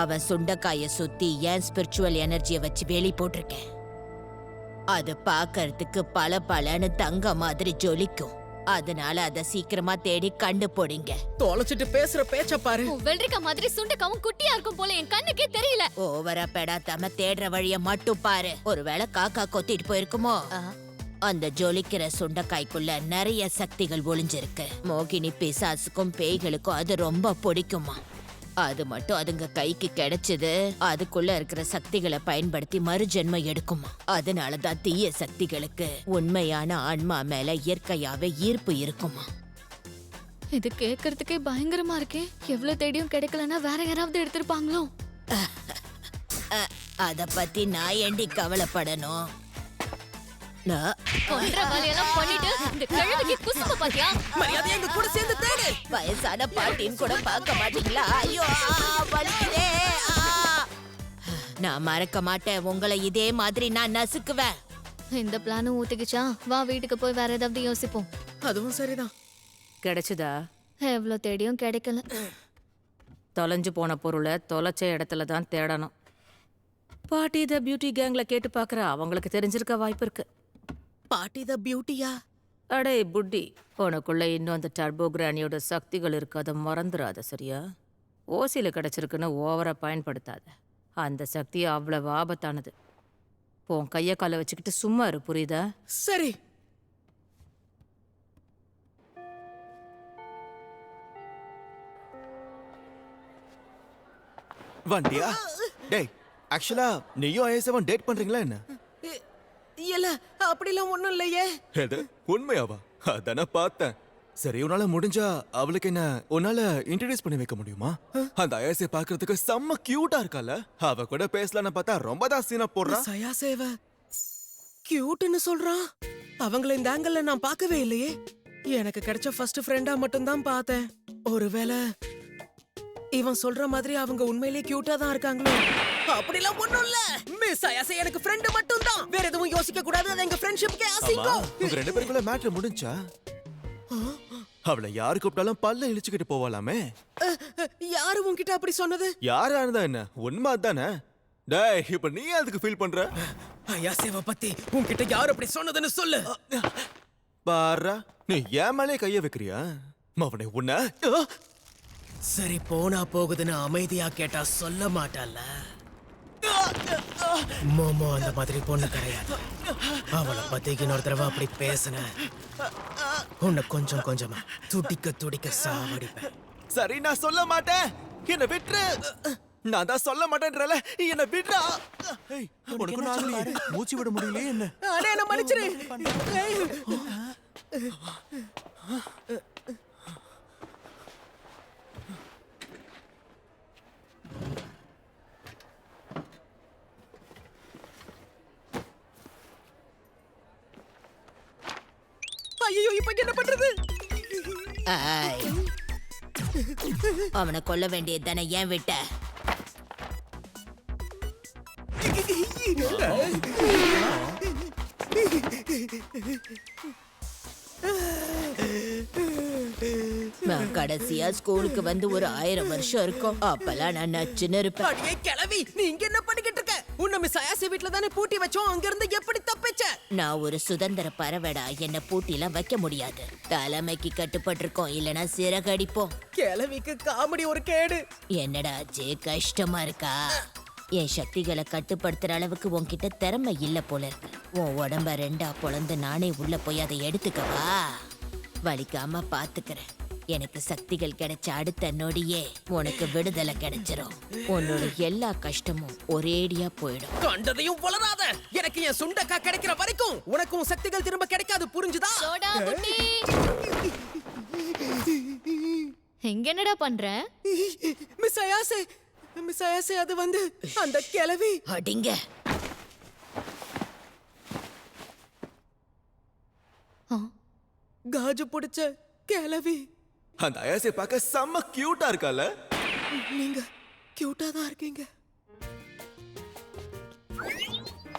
அவன் சுண்டைக்காய சுத்தி ஏன் ஸ்பிரிச்சுவல் எனர்ஜிய வச்சு வேலி போட்டிருக்கேன். அது பாக்கறதுக்கு பளபளன்னு தங்க மாதிரி ஜொலிக்கும். அதனால அத சீக்கிரமா தேடி கண்டுபிடிங்க. தொலைச்சிட்டு பேசுற பேச்ச பாரு. வெள்ளரிக்கா மாதிரி சுண்டக்காவும் குட்டியா இருக்கும் போல என் கண்ணுக்கே தெரியல. ஓவரா பெடாத்தாம தேடுற வழிய மட்டும் பாரு. ஒருவேளை காக்கா கொத்திட்டு போயிருக்குமோ? அந்த ஜொலிக்கிற சுண்டைக்காய்க்குள்ள நிறைய சக்திகள் ஒளிஞ்சிருக்கு. மோகினி பிசாசுக்கும் பேய்களுக்கும் அது ரொம்ப பிடிக்குமா. அது மட்டும் அதுங்க கைக்கு கிடைச்சது அதுக்குள்ள இருக்கிற சக்திகளை பயன்படுத்தி மறுஜென்மம் எடுக்குமா. அதனாலதான் தீய சக்திகளுக்கு உண்மையான ஆன்மா மேல இயற்கையாவே ஈர்ப்பு இருக்குமா. இது கேக்குறதுக்கே பயங்கரமா இருக்கே. எவ்வளவு தேடியும் கிடைக்கலன்னா வேற யாராவது எடுத்திருப்பாங்களோ? அத பத்தி நான் ஏண்டி கவலைப்படணும்? வயசான பாட்டின்னு கூட பார்க்க மாட்டீங்களா? ஐயோ வலிக்குதே. நான் மறக்க மாட்டேன். உங்களை இதே மாதிரி நான் நசுக்குவேன். இந்த பிளானும் ஊத்திக்கிச்சா? வா வீட்டுக்கு போய் வேற ஏதாவது யோசிப்போம். அதுவும் சரிதான். கிடைச்சதா? எவ்வளவு தேடியும் கிடைக்கல. தொலைஞ்சு போன பொருளை தொலைச்ச இடத்துல தான் தேடணும். பாட்டி த பியூட்டி கேங்ல கேட்டு பார்க்கற, அவங்களுக்கு தெரிஞ்சிருக்க வாய்ப்பு இருக்கு. பாட்டி த பியூட்டியா? அடே புட்டி, உனக்குள்ள இன்னும் அந்த டர்போ கிரானியோட சக்திகள் இருக்கு. அதை மறந்துடாத, சரியா? ஓசியில கிடைச்சிருக்குன்னு ஓவரா பயன்படுத்தாத. அந்த சக்தி அவ்வளவு ஆபத்தானது. உன் கைய காலை வச்சுக்கிட்டு சும்மா இரு, புரியுதா? சரி. வண்டியா? டேய், ஆக்சுவலா நீயும் ஐஎஸ்7 டேட் பண்றீங்களா என்ன? இல்ல, அப்படிலாம் ஒண்ணும் இல்லையே. எது உண்மையாவா? அதான பார்த்தேன். சரி, உன்னால முடிஞ்சா அவளுக்கு என்ன உன்னால இன்ட்ரோடியூஸ் பண்ணி வைக்க முடியுமா? அந்த ஐஎஸ்ஐ பாக்குறதுக்கு செம்ம கியூட்டா இருக்கால. அவ கூட பேசலான்னு பார்த்தா ரொம்ப தான் சீனா போடுறா. சயாசேவ கியூட்னு சொல்றான். அவங்கள இந்த ஆங்கிள் நான் பார்க்கவே இல்லையே. எனக்கு கிடைச்ச ஃபர்ஸ்ட் ஃப்ரெண்டா மட்டும் தான் பார்த்தேன். ஒருவேளை இவன் சொல்ற மாதிரி அவங்க உண்மையிலேயே கியூட்டா தான் இருக்காங்களோ? அப்படிலாம் ஒண்ணும் இல்ல. மிஸ் ஐயாசே எனக்கு ஃப்ரெண்ட் மட்டும் தான். வேற எதுவும் யோசிக்க கூடாது. அது எங்க ஃப்ரெண்ட்ஷிப்க்கே அசிங்கம். உங்க ரெண்டு பேருக்குள்ள மேட்டர் முடிஞ்சா? அவளை யாரு கூப்பிட்டாலும் பல்ல இழிச்சுக்கிட்டு போவாலாமே. யாரு உன்கிட்ட அப்படி சொன்னது? யாரா இருந்தா என்ன, உண்மை அதானே? டேய், இப்ப நீ அதுக்கு ஃபீல் பண்ற? ஐயாசேவ பத்தி உன்கிட்ட யாரு அப்படி சொன்னதுன்னு சொல்லு. பாரா, நீ ஏன் மேலே கைய வைக்கிறியா? அவனை உன்ன சரி போனா போகுதுன்னு அமைதியா கேட்டா சொல்ல மாட்டால. மோமோ அந்த மாதிரி பொண்ணு கிடையாது. அவளை பத்தி இன்னொரு தடவை அப்படி பேசுன உன்னை கொஞ்சம் கொஞ்சமா துடிக்க துடிக்க சாவடிப்பேன். சரி, நான் சொல்ல மாட்டேன். என்ன விட்டுரு. நான் தான் சொல்ல மாட்டேன்றல. என்ன விடுறா. உனக்கு நாளையே மூச்சு விட முடியலையே என்ன? அடே என்ன மன்னிச்சிரு. ஐயோ, இப்ப என்ன பண்றது? அவனை கொல்ல வேண்டியது தானே, ஏன் விட்ட? நான் கடைசியா ஸ்கூலுக்கு வந்து ஒரு 1000 வருஷம் இருக்கும். அப்பெல்லாம் நான் நச்சுன்னு இருப்பேன். அடியே கிளவி, நீ இங்க என்ன பண்ணிக்கிட்டு இருக்க? உன்னை மிஸ் ஐயாசே வீட்ல தானே பூட்டி வச்சோம். அங்க இருந்து எப்படி தப்பிச்ச? நான் ஒரு சுதந்திர பறவைடா. என்ன பூட்டிலாம் வைக்க முடியாது. தலைமைக்கு கட்டுப்பட்டிருக்கோம், இல்லனா சிறகடிப்போம். கிளவிக்கு காமெடி ஒரு கேடு. என்னடா ஆச்சு, கஷ்டமா இருக்கா? என் சக்திகளை கட்டுப்படுத்துற அளவுக்கு உன்கிட்ட திறமை இல்ல போல இருக்கு. உன் உடம்ப 2ஆ பொளந்து நானே உள்ள போய் அதை எடுத்துக்கவா? வலிக்காம பாத்துக்கிறேன். எனக்கு சக்திகள் கிடைச்ச அடுத்த நொடியே உனக்கு விடுதலை கிடைச்சிரும். உன்னோட எல்லா கஷ்டமும் ஒரேடியா போயிடும். கண்டதையும் வளராத. எனக்கு என் சுண்டக்கா கிடைக்கிற வரைக்கும் உனக்கும் சக்திகள் திரும்ப கிடைக்காது, புரிஞ்சுதா? எங்க என்னடா பண்ற? மிஸ் ஐயாசே அது வந்து அந்த கிளவி. அடிங்க. காஜு பிடிச்ச கிளவி. அந்த ஐஎஸ்ஐ பார்க்க செம்ம கியூட்டா இருக்கால. நீங்க கியூட்டா தான் இருக்கீங்க.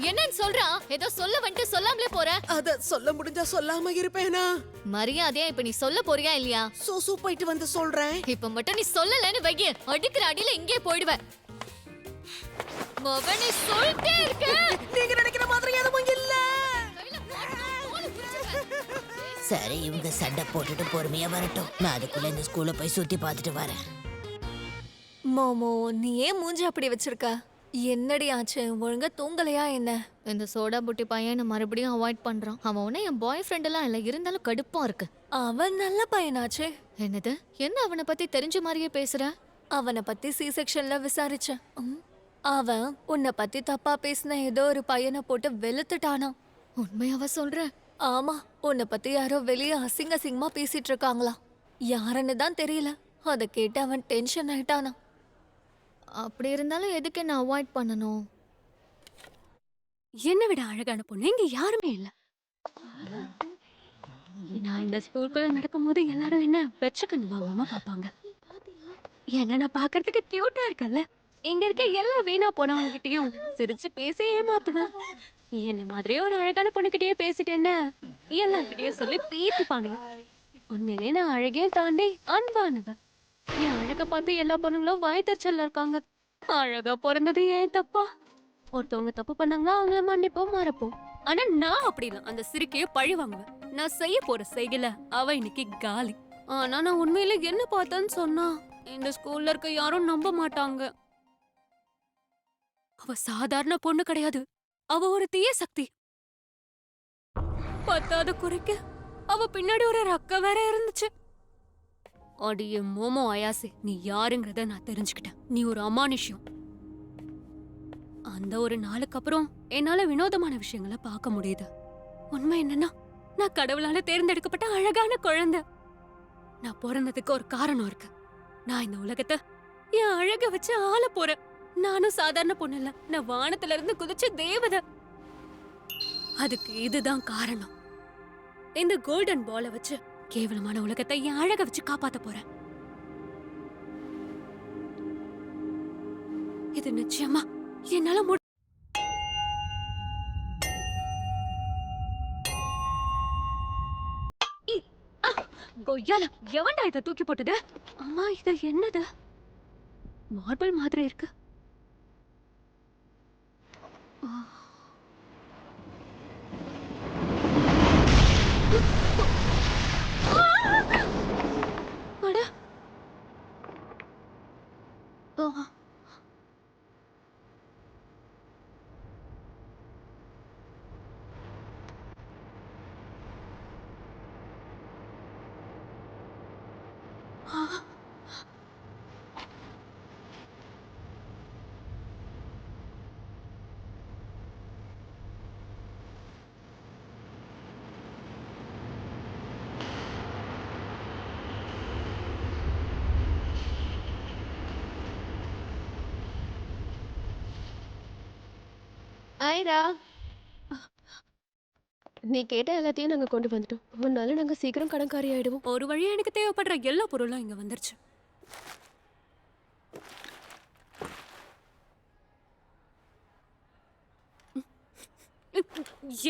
என்னன்னு சொல்றா? ஏதோ சொல்ல வந்துட்டு சொல்லாமலே போற. அத சொல்ல முடிஞ்சா சொல்லாம இருப்பேனா? மரியாதையா இப்ப நீ சொல்ல போறியா இல்லையா? சூசு போயிட்டு வந்து சொல்றேன். இப்ப மட்டும் நீ சொல்லலன்னு வைய, அடிக்கிற அடியில இங்கே போயிடுவ. மவனே சொல்லிட்டே இருக்க. நீங்க நினைக்கிற மாதிரி எதுவும் இல்ல. சரி, இவங்க சண்டை போட்டுட்டு பொறுமையா வரட்டும். நான் அதுக்குள்ள இந்த ஸ்கூல்ல போய் சுத்தி பார்த்துட்டு வரேன். மோமோ, நீ ஏன் மூஞ்சி அப்படி வச்சிருக்க? என்னடி ஆச்சு? ஒழுங்கா தூங்கலையா என்ன? இந்த சோடா புட்டி பையனை மறுபடியும் அவாய்ட் பண்றான். அவன் உடனே என் பாய் ஃப்ரெண்ட் எல்லாம் இல்ல, இருந்தாலும் கடுப்பா இருக்கு. அவன் நல்ல பையனாச்சே. என்னது? என்ன அவனை பத்தி தெரிஞ்ச மாதிரியே பேசுற? அவனை பத்தி சி செக்ஷன்ல விசாரிச்சேன். அவன் உன்னை பத்தி தப்பா பேசின ஏதோ ஒரு பையனை போட்டு வெளுத்துட்டானா. உண்மையாவா சொல்ற? ஆமா, உன்னை பத்தி யாரோ வெளியே அசிங்க அசிங்கமா பேசிட்டு இருக்காங்களா. யாருன்னு தான் தெரியல. அதை கேட்டு அவன் டென்ஷன் ஆயிட்டானா. அப்படி இருந்தாலும் எதுக்கு என்ன அவாய்ட் பண்ணணும்? என்னை விட அழகான பொண்ணு இங்க யாருமே இல்ல. நான் இந்த ஸ்கூலுக்குள்ள நடக்கும்போது எல்லாரும் என்ன வெச்ச கண்ணு வாங்காம பாப்பாங்க. என்ன நான் பாக்குறதுக்கு கியூட்டா இருக்கல. இங்க இருக்க எல்லா வீணா போனவங்க கிட்டயும் சிரிச்சு பேசி ஏமாத்துவேன். என்ன மாதிரியே ஒரு அழகான பொண்ணுகிட்டயே பேசிட்டேன்னு எல்லார்கிட்டயும் சொல்லி பீத்துப்பாங்க. உண்மையிலே நான் அழகையும் தாண்டி அன்பானவ. என் அழகை பார்த்து எல்லா பொண்ணுங்களும் வாய் தச்சல்ல இருக்காங்க. அழகா பிறந்தது ஏன் தப்பா? ஒருத்தவங்க தப்பு பண்ணாங்கன்னா அவங்கள மன்னிப்போம் மறப்போம். ஆனா நான் அப்படி இல்லை. அந்த சிரிக்கைய பழி வாங்குவேன். நான் செய்ய போற செய்கல அவ இன்னைக்கு காலி. ஆனா நான் உண்மையில என்ன பார்த்தேன்னு சொன்னா இந்த ஸ்கூல்ல இருக்க யாரும் நம்ப மாட்டாங்க. அவ சாதாரண பொண்ணு கிடையாது. அவ ஒரு தீய சக்தி. பத்தாத குறைக்க அவ பின்னாடி ஒரு ரக்க வேற இருந்துச்சு. அடியே மோமோ அயாசே, நீ யாருங்கிறத நான் தெரிஞ்சுக்கிட்டேன். நீ ஒரு அமானுஷ்யம். அந்த ஒரு நாளுக்கு அப்புறம் என்னால வினோதமான விஷயங்களை பார்க்க முடியுது. உண்மை என்னன்னா, நான் கடவுளால தேர்ந்தெடுக்கப்பட்ட அழகான குழந்தை. நான் பிறந்ததுக்கு ஒரு காரணம் இருக்கு. நான் இந்த உலகத்தை என் அழக வச்சு ஆள போறேன். நானும் சாதாரண பொண்ணு இல்ல. நான் வானத்துல இருந்து குதிச்ச தேவதை. அதுக்கு இதுதான் காரணம். இந்த கோல்டன் பால வச்சு கேவலமான உலகத்தை என் அழக வச்சு காப்பாத்த போறேன். இது நிச்சயமா என்னால கொய்யால எவன்டா இதை தூக்கி போட்டது? அம்மா, இது என்னது? மார்பிள் மாதிரி இருக்கு. அட. ஐரா, நீ கேட்ட எல்லாத்தையும் நாங்க கொண்டு வந்துட்டோம். முன்னால நாங்க சீக்கிரம் கடன்காரி ஆயிடுவோம். ஒரு வழியா எனக்கு தேவைப்படுற எல்லா பொருளும் இங்க வந்துருச்சு.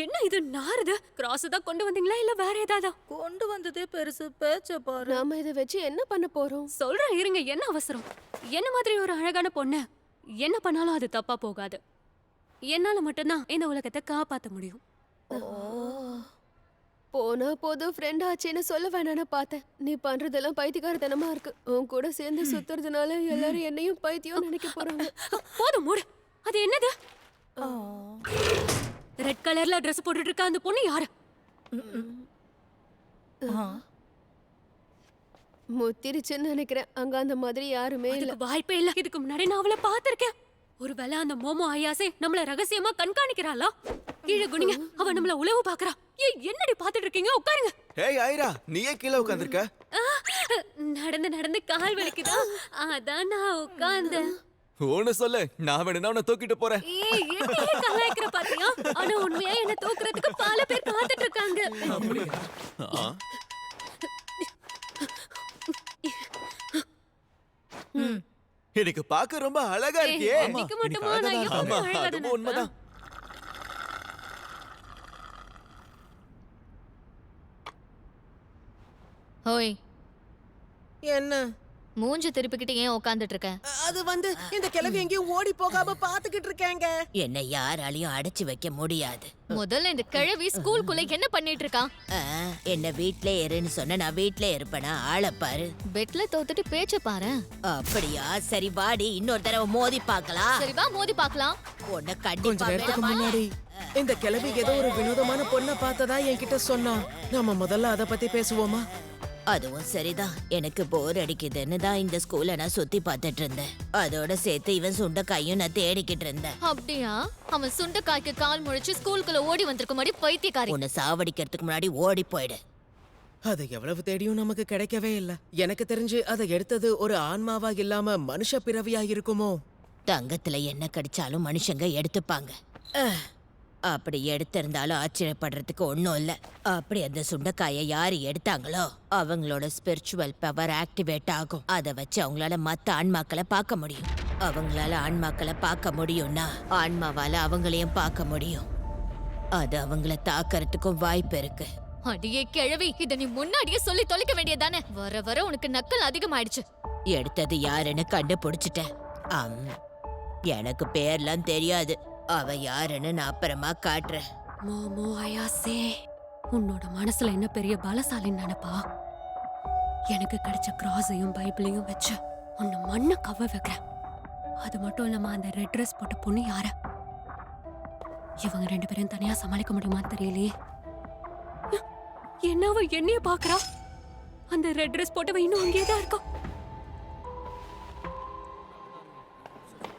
என்ன இது நாறுது? கிராஸ் தான் கொண்டு வந்தீங்களா இல்ல வேற ஏதாதா? கொண்டு வந்ததே பெருசு, பேச்ச பாரு. நாம இதை வச்சு என்ன பண்ண போறோம்? சொல்றேன் இருங்க, என்ன அவசரம்? என்ன மாதிரி ஒரு அழகான பொண்ணு என்ன பண்ணாலும் அது தப்பா போகாது. என்னால மட்டும்தான் இந்த உலகத்தை காப்பாத்த முடியும். போனா போதும் ஃப்ரெண்ட் ஆச்சேன்னு சொல்ல வேணான்னு பார்த்தேன். நீ பண்றதெல்லாம் பைத்தியக்காரத்தனமா இருக்கு. உன் கூட சேர்ந்து சுத்துறதுனால எல்லாரும் என்னையும் பைத்தியம் நினைக்க போறாங்க. போதும் மூடு. அது என்னது? ரெட் கலர்ல ட்ரெஸ் போட்டுட்டு இருக்க அந்த பொண்ணு யாரு? முத்திருச்சுன்னு நினைக்கிறேன். அங்க அந்த மாதிரி யாருமே இல்ல. அதுக்கு வாய்ப்பே இல்ல. இதுக்கு முன்னாடி நான் அவளை பார்த்திருக்கேன். ஒருவேளை அந்த மோமோ ஐயாசே நம்மள ரகசியமா கண்காணிக்கிறாளா? கீழே குனிங்க, அவ நம்மள உளவு பாக்குறா. என்னடி பாத்துட்டு இருக்கீங்க? உட்காருங்க. ஏய் ஐரா, நீயே கீழே உட்கார்ந்திருக்க? நடந்து நடந்து கால் வலிக்குதா, அதான் நான் உட்கார்ந்தேன். ஒன்னு சொல்லு, நான் வேணும்னா உன்னை தூக்கிட்டு போறேன். என்ன கலாய்க்கிற பாத்தியா? ஆனா உண்மையா என்ன தூக்குறதுக்கு பல பேர் காத்துட்டு இருக்காங்க. எனக்கு பார்க்க ரொம்ப அழகா இருக்கியே. இன்னைக்கு மட்டுமா நான் எப்பவுமே அழகா தானே அதுவும் உண்மைதான். ஓய், என்ன? மூஞ்சி திருப்பிக்கிட்டு ஏன் உட்காந்துட்டு இருக்க? அது வந்து இந்த கிழவி எங்கேயும் ஓடி போகாம பாத்துக்கிட்டு இருக்கேங்க. என்னை யாராலையும் அடைச்சு வைக்க முடியாது. முதல்ல இந்த கிழவி ஸ்கூலுக்குள்ள என்ன பண்ணிட்டு இருக்கா? ஆ, என்ன வீட்ல இருன்னு சொன்ன நான் வீட்ல இருப்பேனா? ஆளை பாரு. பெட்ல தோத்துட்டு பேச்ச பாரு. அப்படியா? சரி வாடி, இன்னொரு தடவை மோதி பார்க்கலாம். சரி வா மோதி பார்க்கலாம். உன்னை கொஞ்ச கண்டிப்பா நேரத்துக்கு விட முன்னாடி இந்த கிழவி ஏதோ ஒரு வினோதமான பொண்ணை பார்த்ததா என்கிட்ட சொன்னா. நம்ம முதல்ல அத பத்தி பேசுவோமா? அதுவும் சரிதான். எனக்கு போர் அடிக்குதுன்னு தான் இந்த ஸ்கூலை நான் சுத்தி பார்த்துட்டு இருந்தேன். அதோட சேர்த்து இவன் சுண்டைக்காயும் நான் தேடிக்கிட்டு இருந்தேன். அப்படியா? அவன் சுண்டைக்காய்க்கு கால் முழிச்சு ஸ்கூலுக்குள்ள ஓடி வந்திருக்க மாதிரி பைத்தியக்காரி. உன்னை சாவடிக்கிறதுக்கு முன்னாடி ஓடி போயிடு. அது எவ்வளவு தேடியும் நமக்கு கிடைக்கவே இல்ல. எனக்கு தெரிஞ்சு அதை எடுத்தது ஒரு ஆன்மாவா இல்லாம மனுஷ பிறவியா இருக்குமோ? தங்கத்துல என்ன கடிச்சாலும் மனுஷங்க எடுத்துப்பாங்க. அப்படி எடுத்திருந்தாலும் ஆச்சரியப்படுறதுக்கு ஒன்றும் இல்லை. அப்படி அந்த சுண்டைக்காயை யாரு எடுத்தாங்களோ அவங்களோட ஸ்பிரிச்சுவல் பவர் ஆக்டிவேட் ஆகும். அதை வச்சு அவங்களால மற்ற ஆன்மாக்களை பார்க்க முடியும். அவங்களால ஆன்மாக்களை பார்க்க முடியும்னா ஆன்மாவால அவங்களையும் பார்க்க முடியும். அது அவங்கள தாக்கறதுக்கும் வாய்ப்பு இருக்கு. அடியே கிழவி, இத நீ முன்னாடியே சொல்லி தொலைக்க வேண்டியதானே? வர வர உனக்கு நக்கல் அதிகமாயிடுச்சு. எடுத்தது யாருன்னு கண்டுபிடிச்சிட்டேன். எனக்கு பேர்லாம் தெரியாது. அவ யாருன்னு நான் அப்புறமா காட்டுறேன். மோமோ அயாசே, உன்னோட மனசுல என்ன பெரிய பலசாலின்னு நினைப்பா? எனக்கு கிடைச்ச கிராஸையும் பைபிளையும் வச்சு உன்னை மண்ணை கவ வைக்கிறேன். அது மட்டும் இல்லாம அந்த ரெட் ட்ரெஸ் போட்ட பொண்ணு யார? இவங்க 2 பேரும் தனியா சமாளிக்க முடியுமான்னு தெரியலையே. என்னவ என்னைய பாக்குறா? அந்த ரெட் ட்ரெஸ் போட்டவ இன்னும் அங்கேதான் இருக்கா.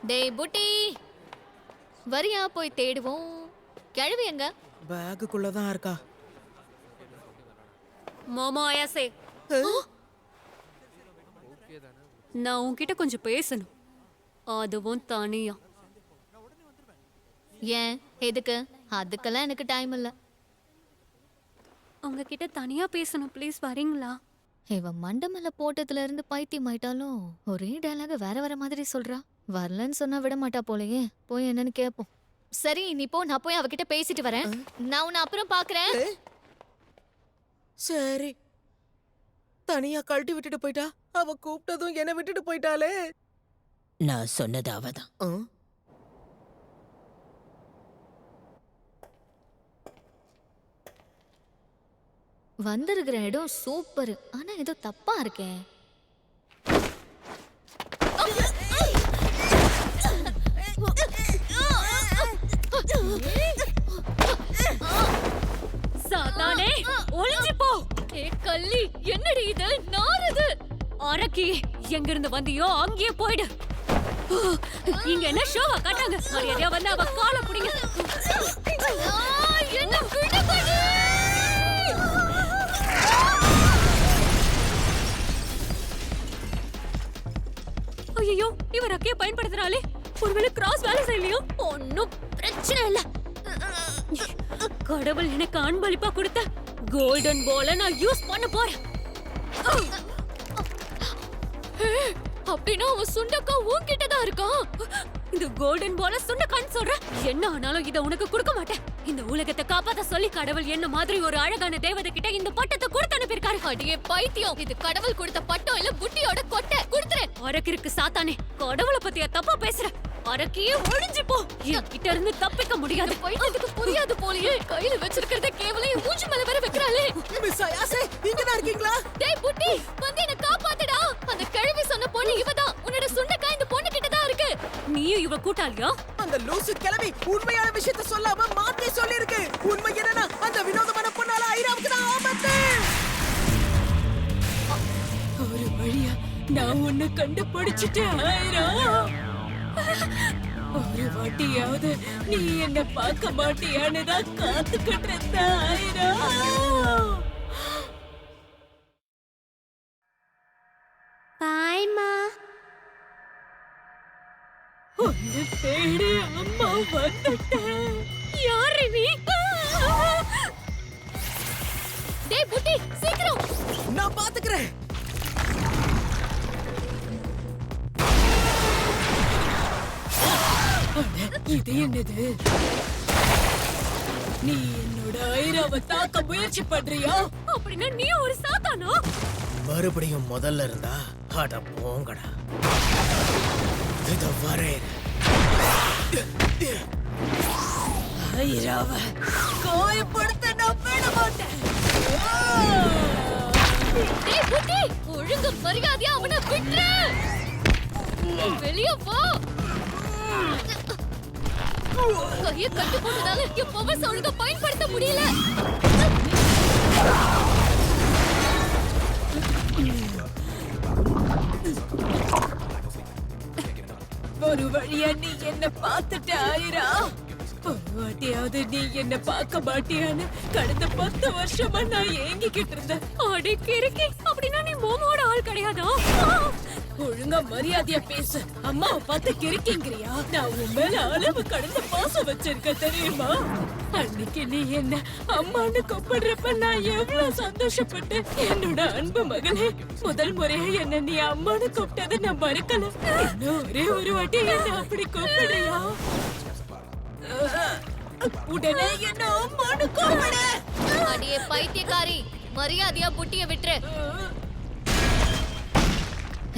டேய் புட்டி, வரியா போய் தேடுவோம். கிழவி எங்க? பேக்குள்ளதான் இருக்கா. மோமோ அயாசே, நான் உன்கிட்ட கொஞ்சம் பேசணும். அதுவும் தனியா. ஏன்? எதுக்கு? அதுக்கெல்லாம் எனக்கு டைம் இல்ல. உங்ககிட்ட தனியா பேசணும், ப்ளீஸ் வரீங்களா? இவன் மண்டமல்ல போட்டதுல இருந்து பைத்தியம் ஆயிட்டாலும் ஒரே டயலாக வேற வேற மாதிரி சொல்றா. வரலன்னு சொன்னா விட மாட்டா போலயே. போய் என்னன்னு கேப்போம். சரி நீ போ, நான் போய் அவகிட்ட பேசிட்டு வரேன். நான் உன்னை அப்புறம் பாக்குறேன். சரி, தனியா கழட்டி விட்டுட்டு போயிட்டா. அவ கூப்பிட்டதும் என்ன விட்டுட்டு போயிட்டாளே. நான் சொன்னது அவதான். வந்திருக்கிற இடம் சூப்பர். ஆனா ஏதோ தப்பா இருக்கேன். சாத்தானே, ஒளிஞ்சு போ. ஏ கள்ளி, என்னடி இது? நாறுது. அரக்கி, எங்க இருந்து வந்தியோ அங்கேயே போயிடு. இங்க என்ன ஷோவா காட்டாங்க? மரியாதையா வந்து அவ காலை பிடிங்க. என்ன விடுபடி. ஐயோ, இவ ரக்கைய பயன்படுத்துறாளே. ஒருவேளை கிராஸ் வேலை செய்யலையோ? ஒன்னும் பிரச்சனை இல்ல. கடவுள் எனக்கு அன்பளிப்பா கொடுத்த கோல்டன் பால நான் யூஸ் பண்ண போறேன். அப்படின்னா அவன் சுண்டக்கா உன்கிட்ட தான் இருக்கான். இந்த கோல்டன் பால சுண்டக்கான்னு சொல்ற. என்ன ஆனாலும் இத உனக்கு கொடுக்க மாட்டேன். இந்த உலகத்தை காப்பாத்த சொல்லி கடவுள் என்ன மாதிரி ஒரு அழகான தேவதை கிட்ட இந்த பட்டத்தை கொடுத்து அனுப்பியிருக்காரு. அடியே பைத்தியம், இது கடவுள் கொடுத்த பட்டம் இல்ல புட்டியோட கொட்டை. கொடுத்துறேன். அரக்கிற்கு சாத்தானே, கடவுளை பத்தியா தப்பா பேசுற? அரக்கியே ஒளிஞ்சு போ. என்கிட்ட இருந்து தப்பிக்க முடியாது. பைத்தியத்துக்கு புரியாது போலயே. கையில வச்சிருக்கிறத கேவலம் மூஞ்சி மேல வேற வைக்கிறாளே. மிஸ் அயாசே, இங்கதான் இருக்கீங்களா? டேய் புட்டி, வந்து என்ன காப்பாத்துடா. அந்த கிழவி சொன்ன பொண்ணு இவதான். உன்னோட சுண்டைக்காய் இந்த பொண்ணு கிட்ட தான் இருக்கு. நீயும் இவ கூட்டாளியா? அந்த லூசு கிழவி உண்மையான விஷயத்த சொல்லாம மாத்தி சொல்லி இருக்கு. உண்மை என்னன்னா அந்த வினோதமான பொண்ணால ஐராவுக்கு தான் ஆபத்து. ஒரு வழியா நான் உன்னை கண்டுபிடிச்சிட்டேன் ஐரா. ஒரு வாட்டியாவது நீ என்ன பார்க்க மாட்டியான்னு தான் காத்துக்கிட்டு இருந்த ஐரா. பாய்மா. உன்னை தேடி அம்மா வந்துட்டேன். யாரு நீ? டேய் புட்டி, சீக்கிரம். நான் பாத்துக்கிறேன். இது என்னது? நீ என்னோட ஐராவை தாக்க முயற்சி பண்றியா? அப்படின்னா நீ ஒரு சாத்தானா? மறுபடியும் முதல்ல இருந்தா அட போங்கடா. இத வரேன். ஐராவ காயப்படுத்த நான் விட மாட்டேன். டேய் புட்டி, ஒழுங்கு மரியாதையா அவனை விட்டுரு. வெளிய போ. கையை கட்டு போட்டதால என் பவர் ஒழுங்கா பயன்படுத்த முடியல. ஒரு வழியா நீ என்ன பார்த்துட்ட ஆயிரா. ஒரு வாட்டியாவது நீ என்ன பார்க்க மாட்டியான்னு கடந்த 10 வருஷமா நான் ஏங்கிக்கிட்டு இருந்தேன். அடக்கி இருக்கி அப்படின்னா நீ மோமோட ஆள் கிடையாதா? ஒழுங்கா மரியாதையா பேசு. அம்மாவை பார்த்து கிறுக்கிங்கிறியா? நான் உன் மேல அளவு கடந்த பாசம் வச்சிருக்க தெரியுமா? அன்னைக்கு நீ என்ன அம்மான்னு கூப்பிடுறப்ப நான் எவ்வளவு சந்தோஷப்பட்டேன். என்னோட அன்பு மகளே, முதல் முறையா என்ன நீ அம்மான்னு கூப்பிட்டதை நான் மறக்கல. இன்னும் ஒரே ஒரு வாட்டி என்ன அப்படி கூப்பிடுறியா? உடனே என்ன அம்மான்னு கூப்பிடு. அடியே பைத்தியக்காரி, மரியாதையா புட்டிய விட்டுரு.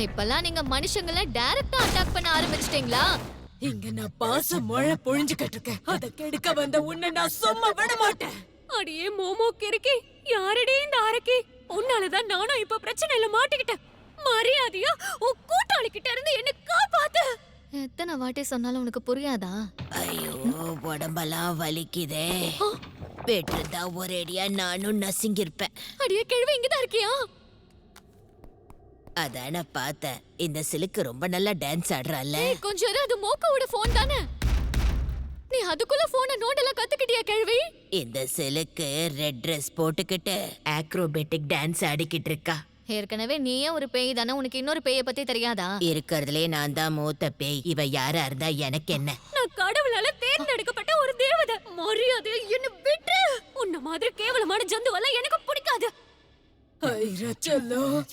இப்பெல்லாம் நீங்க மனுஷங்களை டைரக்டா அட்டாக் பண்ண ஆரம்பிச்சிட்டீங்களா? இங்க நான் பாசம் மழை பொழிஞ்சுக்கிட்டு இருக்கேன். அதை கெடுக்க வந்த உன்னை நான் சும்மா விட மாட்டேன். அடியே மோமோ கிறுக்கி, யாரடி இந்த அரக்கி? உன்னாலதான் நானும் இப்ப பிரச்சனையில மாட்டிக்கிட்டேன். மரியாதையா உன் கூட்டாளி கிட்ட இருந்து என்ன காப்பாத்து. எத்தனை வாட்டி சொன்னாலும் உனக்கு புரியாதா? ஐயோ, உடம்பெல்லாம் வலிக்குதே. பெற்றிருந்தா ஒரேடியா நானும் நசுங்கிருப்பேன். அடியே கிழவி, இங்கதான் இருக்கியா? அதான பார்த்தேன். இந்த சிலுக்கு ரொம்ப நல்லா டான்ஸ் ஆடுறால. கொஞ்சம் இரு, அது மோக்காவோட போன் தானே. நீ அதுக்குள்ள போனை நோண்டெல்லாம் கத்துக்கிட்டியா கிழவி? இந்த சிலுக்கு ரெட் ட்ரெஸ் போட்டுக்கிட்டு ஆக்ரோபேட்டிக் டான்ஸ் ஆடிக்கிட்டு இருக்கா. ஏற்கனவே நீயே ஒரு பேய் தானே, உனக்கு இன்னொரு பேயை பத்தி தெரியாதா? இருக்கிறதுலே நான் தான் மூத்த பேய். இவ யாரா இருந்தா எனக்கு என்ன? நான் கடவுளால தேர்ந்தெடுக்கப்பட்ட ஒரு தேவதை. மரியாதை என்ன விட்டு. உன்ன மாதிரி கேவலமான ஜந்துவெல்லாம் எனக்கு பிடிக்காது.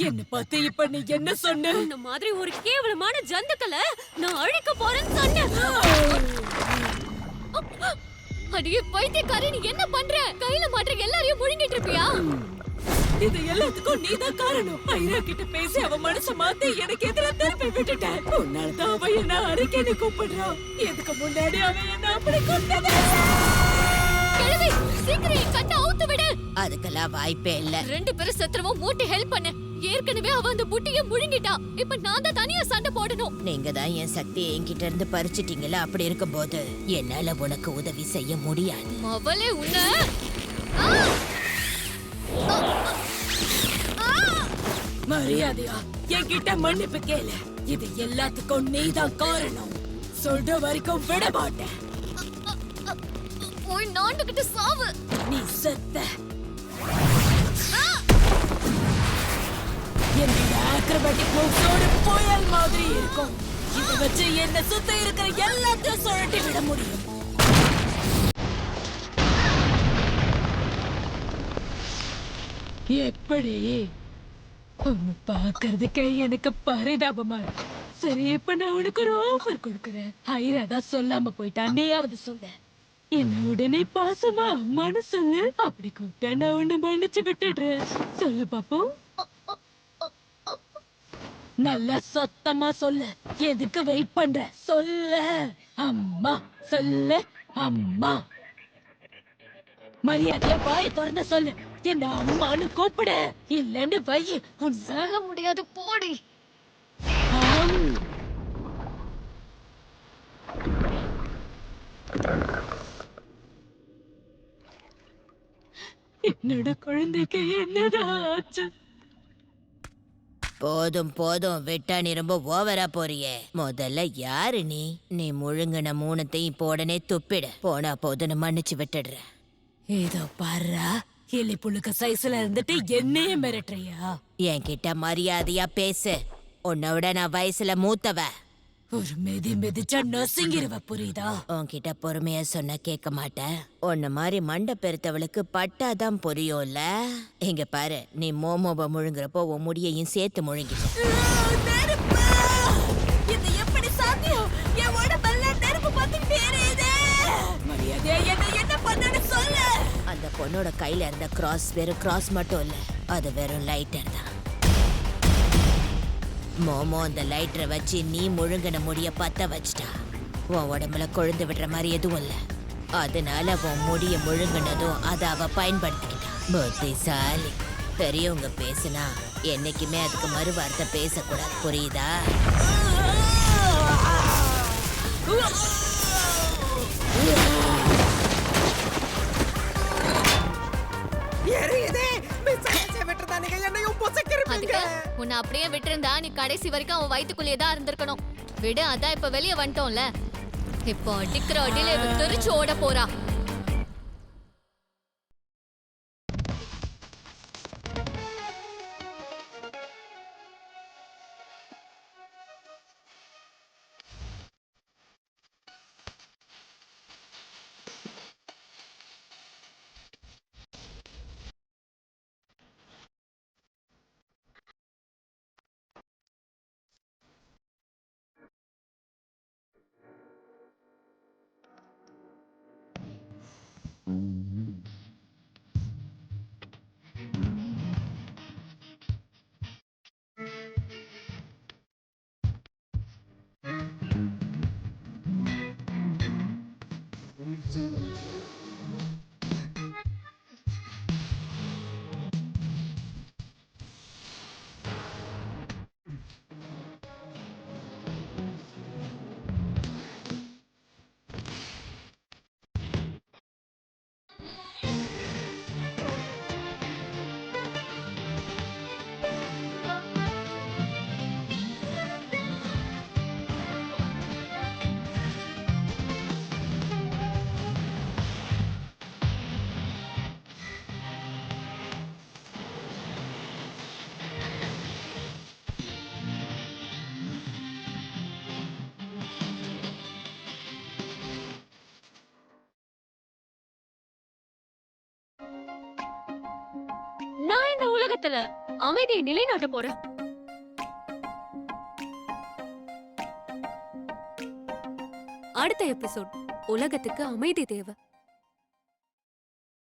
என்ன பார்த்து இப்ப நீ என்ன சொன்ன? உன்ன மாதிரி ஒரு கேவலமான ஜந்துக்களை நான் அழிக்க போறேன்னு சொன்னேன். அடியே பைத்தியக்காரி, நீ என்ன பண்ற? கையில மாற்ற எல்லாரையும் முழுங்கிட்டு இருப்பியா? இது எல்லாத்துக்கும் நீதான் காரணம். ஐரா கிட்ட பேசி அவ மனச மாத்தி எனக்கு எதிராக திருப்பி விட்டுட்டேன். உன்னாலதான் அவ என்ன அரைக்கேன்னு கூப்பிடுறான். இதுக்கு முன்னாடி அவ என்ன அப்படி கூப்பிட்டது. கிழவி, சீக்கிரம் என் கட்டை அவுத்து விடு. அதுக்கெல்லாம் வாய்ப்பே இல்ல. 2 பேரும் செத்துறவும் மூட்டி ஹெல்ப் பண்ணு. ஏற்கனவே அவ அந்த புட்டிய முழுங்கிட்டா. இப்ப நான் தான் தனியா சண்டை போடணும். நீங்க தான் என் சக்தியை என்கிட்ட இருந்து பறிச்சிட்டீங்களா. அப்படி இருக்கும்போது என்னால உனக்கு உதவி செய்ய முடியாது. அவளே உன்ன மரியாதையா என்கிட்ட மன்னிப்பு கேளு. இது எல்லாத்துக்கும் நீதான் காரணம். சொல்ற வரைக்கும் விட மாட்டேன். போய் நாண்டுகிட்டு சாவு. நீ செத்த. என்னோட ஆக்ரோபேட்டிக் மூவ்ஸோட புயல் மாதிரி இருக்கும். இதை வச்சு என்ன சுத்த இருக்கிற எல்லாத்தையும் சுழட்டி விட முடியும். எப்படி பாக்குறதுக்கே எனக்கு பரிதாபமா இருக்கு. சரி, இப்ப நான் உனக்கு ஒரு ஆஃபர் கொடுக்குறேன். ஐராதான் சொல்லாம போயிட்டா, நீயாவது சொல்ல. என்ன உடனே பாசமா அம்மானு சொல்லு. அப்படி கூப்பிட்டா நான் உன்னை மன்னிச்சு விட்டுடுறேன். சொல்லு பாப்போம். நல்லா சத்தமா சொல்லு. எதுக்கு வெயிட் பண்ற? சொல்ல. அம்மா சொல்லு. அம்மா. மரியாதையா வாயை திறந்து சொல்லு. என்ன அம்மானு கூப்பிடு. இல்லன்னு வை. உன் சொல்ல முடியாது, போடி. என்னோட குழந்தைக்கு என்னதான் ஆச்சு? போதும் போதும், விட்டா நீ ரொம்ப ஓவரா போறியே. முதல்ல யாரு நீ? நீ முழுங்கின 3த்தையும் இப்போ உடனே துப்பிடு. போனா போதுன்னு மன்னிச்சு விட்டுடுறேன். ஏதோ பாரா, எலி புழுக்க சைஸ்ல இருந்துட்டு என்னையே மிரட்டுறியா? என்கிட்ட மரியாதையா பேசு. உன்னை விட நான் வயசுல மூத்தவ. ஒரு மிதி மிதிச்சா நசுங்கிருவ, புரியுதா? உன்கிட்ட பொறுமையா சொன்ன கேட்க மாட்டேன். உன்ன மாதிரி மண்டை பெருத்தவளுக்கு பட்டாதான் புரியும்ல. இங்க பாரு, நீ மோமோவை முழுங்குறப்போ உன் முடியையும் சேர்த்து முழுங்கிட்ட. இது எப்படி சாத்தியம்? என் உடம்பெல்லாம் நெருப்பு பத்தி பேரேதே. மரியாதையா என்ன பண்ணனு சொல்லு. அந்த பொண்ணோட கையில இருந்த கிராஸ் வெறும் கிராஸ் மட்டும் இல்ல, அது வெறும் லைட்டர் தான். மோமோ அந்த லைட்டரை வச்சு நீ முழுங்கின முடிய பத்த வச்சிட்டா. உன் உடம்புல கொழுந்து விடுற மாதிரி எதுவும் இல்ல. அதனால உன் முடிய முழுங்கினதும் அதை அவ பயன்படுத்திக்கிட்டா. புத்திசாலி. பெரியவங்க பேசுனா என்னைக்குமே அதுக்கு மறுவார்த்தை பேசக்கூடாது, புரியுதா? எரியுதே மிஸ் ஆயிடுச்சு விட்டுதானீங்க என்னையும் பொசக்கிருப்பீங்க. அதுக்கு உன்னை அப்படியே விட்டுருந்தா நீ கடைசி வரைக்கும் அவன் வயித்துக்குள்ளேயே தான் இருந்திருக்கணும். விடு, அதான் இப்ப வெளியே வந்துட்டோம்ல. இப்போ அடிக்கிற அடியில இவ தெரிச்சு ஓட போறா. நான் இந்த உலகத்துல அமைதியை நிலைநாட்ட போறேன். அடுத்த எபிசோட், உலகத்துக்கு அமைதி தேவை.